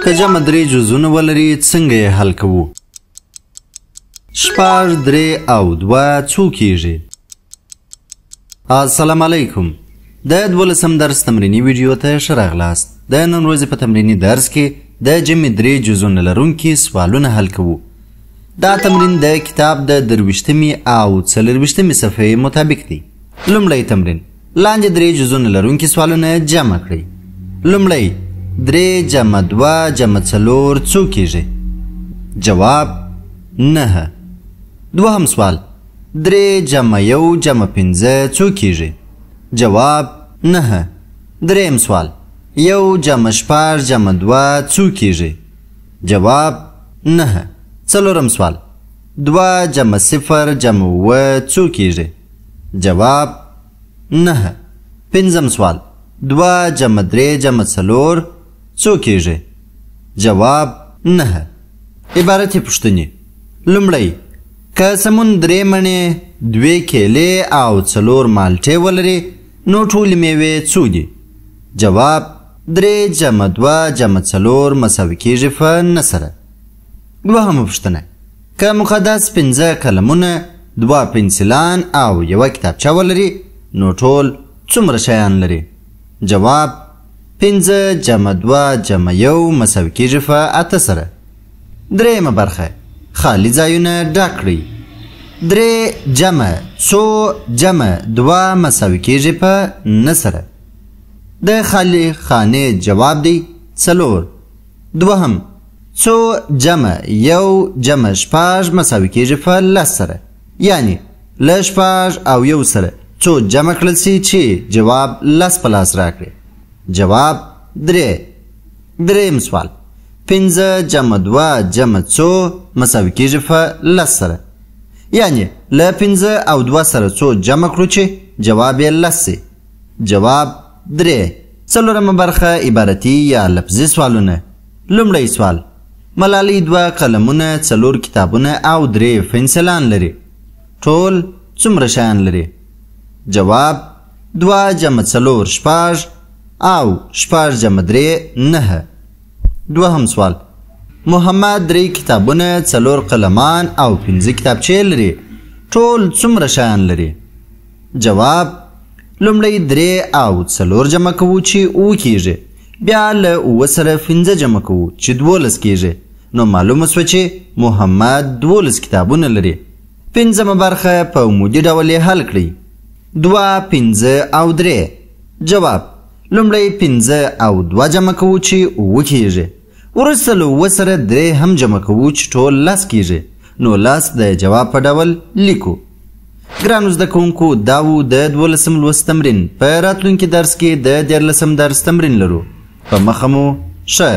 که جمع درې جزونه ولري څنګه یې حل کوو؟ شپږ، درې او دوه څو کیږي؟ السلام علیکم. د 12 درس تمرینی ویډیو ته ښه راغلاست. د نن ورځې په تمرینی درس کې د جمع درې جزونه لرونکي سوالونه حل کوو. دا تمرین د کتاب د 23 او 24 صفحې مطابق دی. لومړی تمرین: لاندې درې جزونه لرونکي سوالونه جمع کړئ. لومړی: 3 جمع 2 جمع 4 څو کیږي؟ جواب: 9. دوهم سوال: 3 جمع 1 جمع 5 څو کیږي؟ جواب: 9. دریم سوال: 1 جمع 6 جمع 2 څو کیږي؟ جواب: 9. څلورم سوال: 2 جمع 0 جمع 9 څو کیږي؟ جواب: 9. پنځم سوال: 2 جمع 3 جمع 4 څو کیږي؟ جواب: 9. عبارت پوښتنې: لومړی: که سمون 3 مڼې، 2 کیلې او 4 مالټې ولري نو ټولې میوې څو دي؟ جواب: 3 جمع 2 جمع 4 مساوي کیږي په 9 سره. دوهمه پوښتنه: که مقدس 5 قلمونه، 2 پنسلان او 1 کتابچه ولري نو ټول څومره شیان لري؟ جواب: 5 جمع 2 جمع 1 مساوي کیږي په 8 سره. دریمه برخه: خالی ځایونه ډک کړئ. 3 جمع څو جمع 2 مساوي کیږي په 9 سره. د خالی خانې جواب دی 4. دوهم: څو جمع 1 جمع 6 مساوي کیږي په 10 سره. یعنی له 6 او 1 سره څو جمع کړل سي چې جواب 10 په لاس راکړي؟ جواب: 3. دریم سوال: 5 جمع 2 جمع څو مساوي کیږي په 10 سره. یعنی له 5 او 2 سره څو جمع کړو چې جواب یې 10 سي؟ جواب: 3. څلورمه برخه: عبارتي یا لفظي سوالونه. لومړی سوال: ملالۍ 2 قلمونه، 4 کتابونه او 3 پنسلان لري. ټول څومره شیان لري؟ جواب: 2 جمع 4 6 او 6 جمع 3 9. دوهم سوال: محمد 3 کتابونه، 4 قلمان او 5 کتابچې لري. ټول څومره شیان لري؟ جواب: لومړی 3 او 4 جمع کوو چې 9 کیږي. بیا له 9 سره 5 جمع کوو چې 12 کیږي. نو معلومه سوه چې محمد 12 کتابونه لري. پنځمه برخه په عمودي ډول یې حل کړئ. 2 5 او 3. جواب: لومړی 5 او 2 جمع کوو چې 9 کیږي. وروسته له 9 سره 3 هم جمع کوو چې ټول 10 کیږي. نو 10 د جواب په ډول لیکو. ګرانو زده کوونکو، دا و د 12 لوست تمرین. په راتلونکي درس کې د 14 درس تمرین لرو. په مخه مو ښه.